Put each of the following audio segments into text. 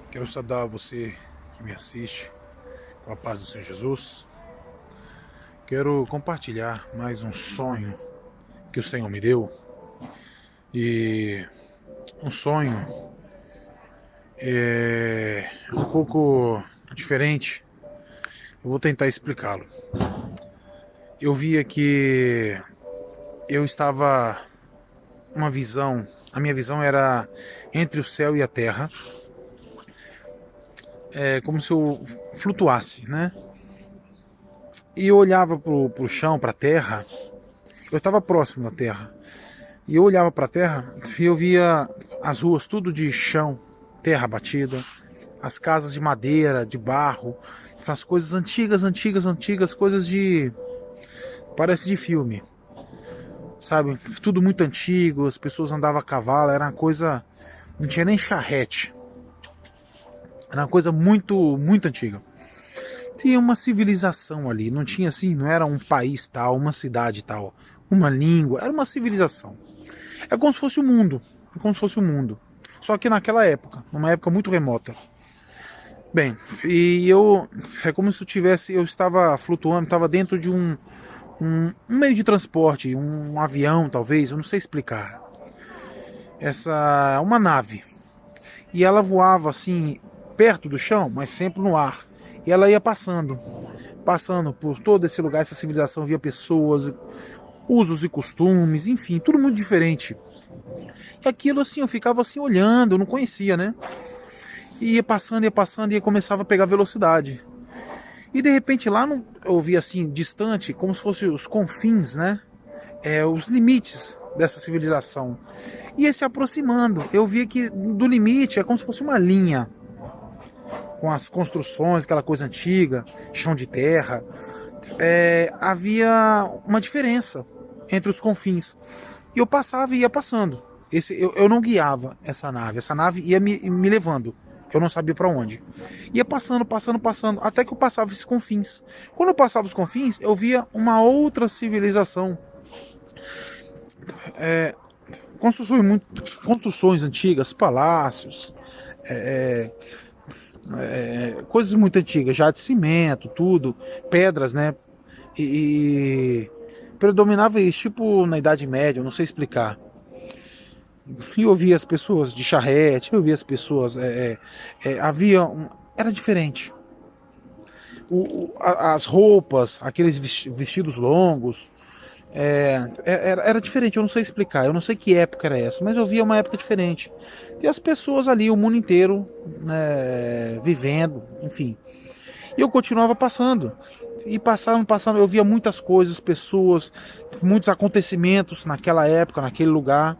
Quero saudar você que me assiste com a paz do Senhor Jesus. Quero compartilhar mais um sonho que o Senhor me deu. E um sonho um pouco diferente. Eu vou tentar explicá-lo. Eu via que eu estava uma visão, a minha visão era entre o céu e a terra. É como se eu flutuasse, né? E eu olhava pro chão, pra terra. Eu estava próximo da terra. E eu olhava para a terra e eu via as ruas tudo de chão, terra batida, as casas de madeira, de barro, as coisas antigas, antigas, antigas, coisas de parece de filme, sabe? Tudo muito antigo, as pessoas andavam a cavalo, era uma coisa, não tinha nem charrete. Era uma coisa muito, muito antiga. Tinha uma civilização ali, não tinha assim, não era um país tal, uma cidade tal, uma língua, era uma civilização. É como se fosse o mundo. É como se fosse o mundo. Só que naquela época, numa época muito remota. Bem, e eu. É como se eu estava flutuando, estava dentro de um meio de transporte, um avião talvez, eu não sei explicar. Uma nave. E ela voava assim, perto do chão, mas sempre no ar. E ela ia passando por todo esse lugar, essa civilização, via pessoas, usos e costumes, enfim, tudo muito diferente. E aquilo assim, eu ficava assim olhando, eu não conhecia, né? E ia passando e começava a pegar velocidade. E de repente lá eu via assim, distante, como se fossem os confins, né? Os limites dessa civilização. Ia se aproximando. Eu via que do limite é como se fosse uma linha. Com as construções, aquela coisa antiga, chão de terra. Havia uma diferença entre os confins. E eu passava e ia passando. Eu não guiava essa nave ia me levando. Eu não sabia para onde. Ia passando, passando, passando, até que eu passava esses confins. Quando eu passava os confins, eu via uma outra civilização. É, construções antigas, palácios, coisas muito antigas, já de cimento, tudo, pedras, né? E predominava isso, tipo na Idade Média, eu não sei explicar. E eu via as pessoas de charrete, eu via as pessoas. Era diferente. As roupas, aqueles vestidos longos. Era diferente, eu não sei explicar, eu não sei que época era essa, mas eu via uma época diferente. E as pessoas ali, o mundo inteiro, né, vivendo, enfim. E eu continuava passando. E passando, passando, eu via muitas coisas, pessoas, muitos acontecimentos naquela época, naquele lugar.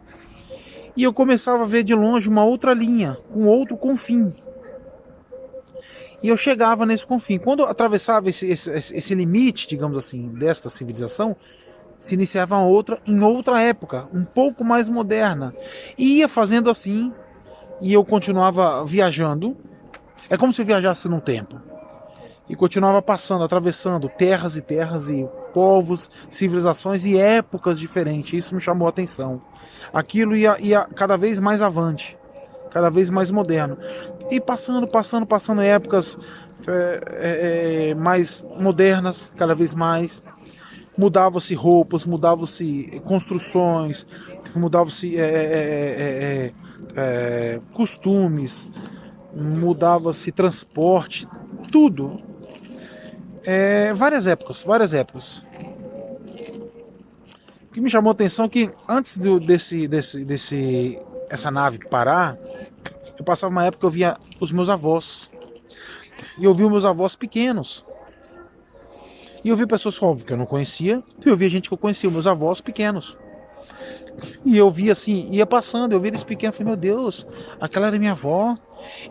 E eu começava a ver de longe uma outra linha, com outro confim. E eu chegava nesse confim. Quando eu atravessava esse limite, digamos assim, desta civilização, se iniciava uma outra em outra época, um pouco mais moderna. E ia fazendo assim, e eu continuava viajando. É como se eu viajasse no tempo. E continuava passando, atravessando terras e terras e povos, civilizações e épocas diferentes. Isso me chamou a atenção. Aquilo ia cada vez mais avante, cada vez mais moderno. E passando, passando, passando épocas mais modernas, cada vez mais. Mudavam-se roupas, mudavam-se construções, mudavam-se costumes, mudava-se transporte, tudo. Várias épocas, várias épocas. O que me chamou a atenção é que antes essa nave parar, eu passava uma época que eu via os meus avós. E eu vi os meus avós pequenos. E eu vi pessoas óbvio, que eu não conhecia, e eu via gente que eu conhecia, meus avós pequenos. E eu via assim, ia passando, eu via eles pequenos, falei, meu Deus, aquela era minha avó.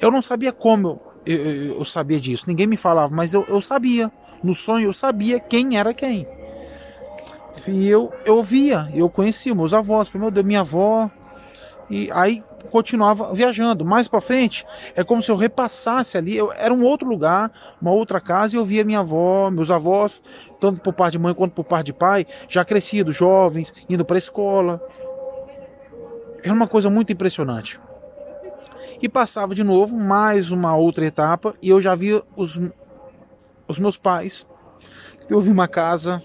Eu não sabia como eu sabia disso, ninguém me falava, mas eu sabia. No sonho eu sabia quem era quem. E eu via, eu conhecia meus avós, falei, meu Deus, minha avó. E aí continuava viajando. Mais para frente, é como se eu repassasse ali. Era um outro lugar, uma outra casa, e eu via minha avó, meus avós, tanto por parte de mãe quanto por parte de pai, já crescidos, jovens, indo para a escola. Era uma coisa muito impressionante. E passava de novo, mais uma outra etapa, e eu já via os meus pais. Eu vi uma casa,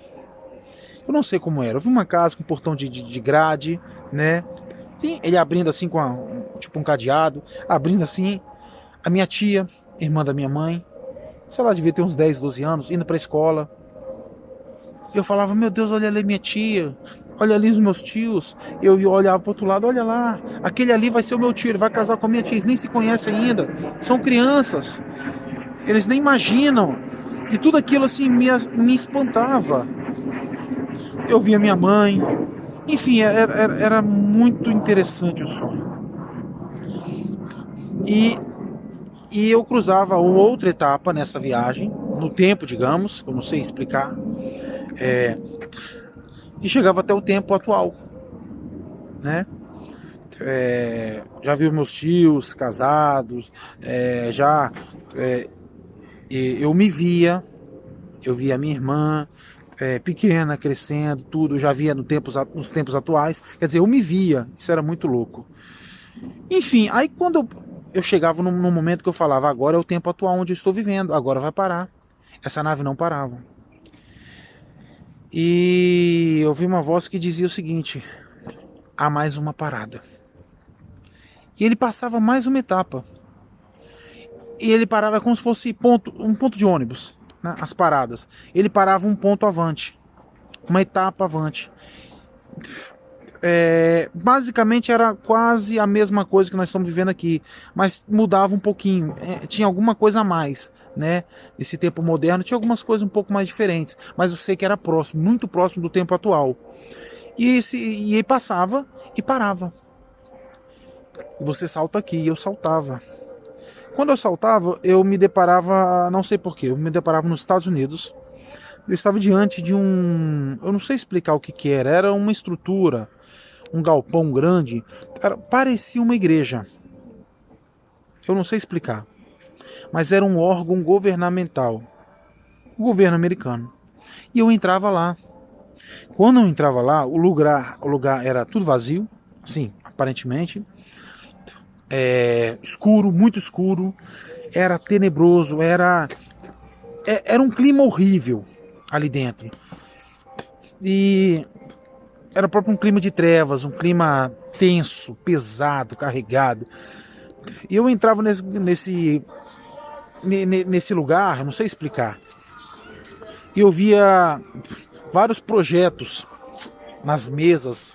eu não sei como era, eu vi uma casa com portão de grade, né? Sim, ele abrindo assim com tipo um cadeado, abrindo assim. A minha tia, irmã da minha mãe, sei lá, devia ter uns 10, 12 anos, indo pra escola. E eu falava, meu Deus, olha ali minha tia, olha ali os meus tios. Eu olhava pro outro lado, olha lá, aquele ali vai ser o meu tio, ele vai casar com a minha tia, eles nem se conhecem ainda, são crianças, eles nem imaginam. E tudo aquilo assim me espantava. Eu via minha mãe, enfim, era muito interessante o sonho. E, e eu cruzava uma outra etapa nessa viagem, no tempo, digamos, eu não sei explicar, e chegava até o tempo atual, né? Já vi meus tios casados, eu me via, eu via a minha irmã pequena crescendo, tudo, eu já via nos tempos atuais, quer dizer, eu me via, isso era muito louco. Enfim, aí quando eu chegava num momento que eu falava, agora é o tempo atual onde eu estou vivendo, agora vai parar. Essa nave não parava. E eu vi uma voz que dizia o seguinte: há mais uma parada. E ele passava mais uma etapa. E ele parava como se fosse um ponto de ônibus, né? As paradas. Ele parava um ponto avante, uma etapa avante. Basicamente era quase a mesma coisa que nós estamos vivendo aqui, mas mudava um pouquinho, tinha alguma coisa a mais, né? Esse tempo moderno tinha algumas coisas um pouco mais diferentes, mas eu sei que era próximo, muito próximo do tempo atual. E aí passava e parava. E você salta aqui, e eu saltava. Quando eu saltava, eu me deparava, não sei porquê, eu me deparava nos Estados Unidos. Eu estava diante de eu não sei explicar o que era uma estrutura, um galpão grande, parecia uma igreja. Eu não sei explicar, mas era um órgão governamental, o governo americano. E eu entrava lá. Quando eu entrava lá, o lugar era tudo vazio, sim, aparentemente, escuro, muito escuro, era tenebroso, era um clima horrível ali dentro. E era próprio um clima de trevas, um clima tenso, pesado, carregado. E eu entrava nesse lugar, não sei explicar. E eu via vários projetos nas mesas,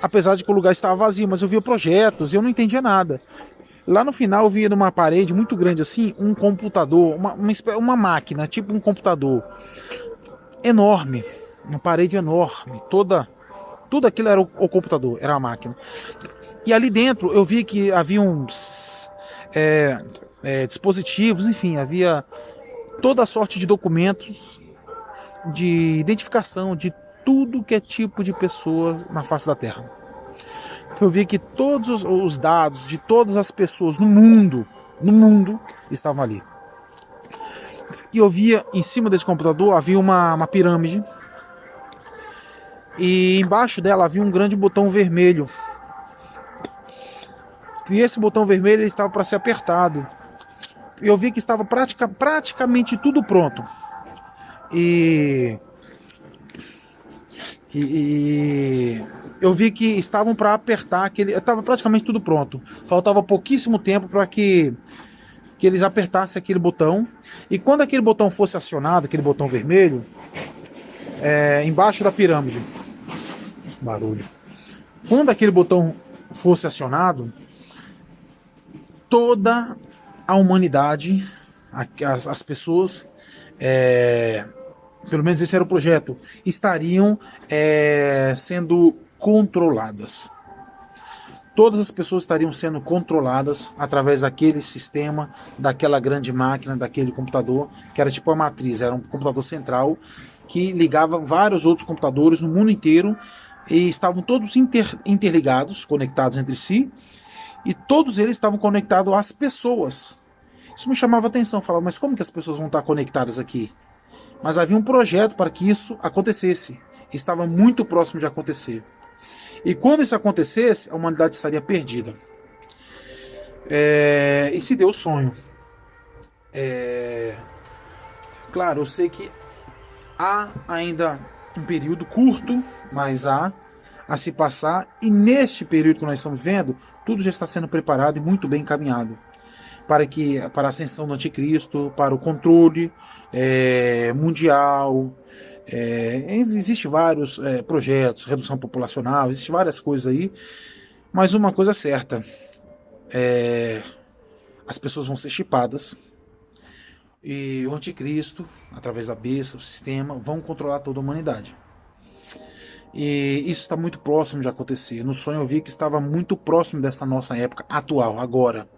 apesar de que o lugar estava vazio, mas eu via projetos e eu não entendia nada. Lá no final eu via numa parede muito grande assim, um computador, uma máquina, tipo um computador enorme, uma parede enorme, tudo aquilo era o computador, era a máquina. E ali dentro eu vi que havia uns dispositivos, enfim, havia toda sorte de documentos de identificação de tudo que é tipo de pessoa na face da Terra. Eu vi que todos os dados de todas as pessoas no mundo estavam ali. E eu via em cima desse computador havia uma pirâmide. E embaixo dela havia um grande botão vermelho. E esse botão vermelho ele estava para ser apertado. E eu vi que estava praticamente tudo pronto. E eu vi que estavam para apertar aquele. Estava praticamente tudo pronto. Faltava pouquíssimo tempo para que eles apertassem aquele botão. E quando aquele botão fosse acionado, aquele botão vermelho, embaixo da pirâmide, barulho. Quando aquele botão fosse acionado, toda a humanidade, as pessoas, pelo menos esse era o projeto, estariam sendo controladas. Todas as pessoas estariam sendo controladas através daquele sistema, daquela grande máquina, daquele computador, que era tipo a matriz, era um computador central que ligava vários outros computadores no mundo inteiro e estavam todos interligados, conectados entre si, e todos eles estavam conectados às pessoas. Isso me chamava a atenção, eu falava, mas como que as pessoas vão estar conectadas aqui? Mas havia um projeto para que isso acontecesse. Estava muito próximo de acontecer. E quando isso acontecesse, a humanidade estaria perdida. E se deu o sonho. Claro, eu sei que há ainda um período curto, mas há a se passar, e neste período que nós estamos vendo, tudo já está sendo preparado e muito bem encaminhado para a ascensão do anticristo, para o controle mundial. Existe vários projetos, redução populacional, existe várias coisas aí, mas uma coisa é certa, as pessoas vão ser chipadas e o anticristo, através da besta, o sistema, vão controlar toda a humanidade. E isso está muito próximo de acontecer. No sonho eu vi que estava muito próximo dessa nossa época atual, agora.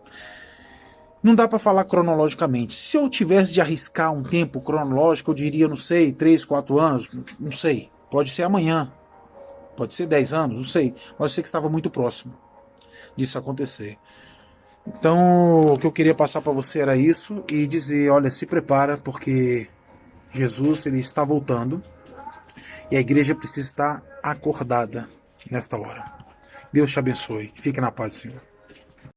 Não dá para falar cronologicamente. Se eu tivesse de arriscar um tempo cronológico, eu diria, não sei, 3, 4 anos, não sei. Pode ser amanhã, pode ser 10 anos, não sei. Mas eu sei que estava muito próximo disso acontecer. Então, o que eu queria passar para você era isso e dizer, olha, se prepara, porque Jesus ele está voltando e a igreja precisa estar acordada nesta hora. Deus te abençoe. Fique na paz do Senhor.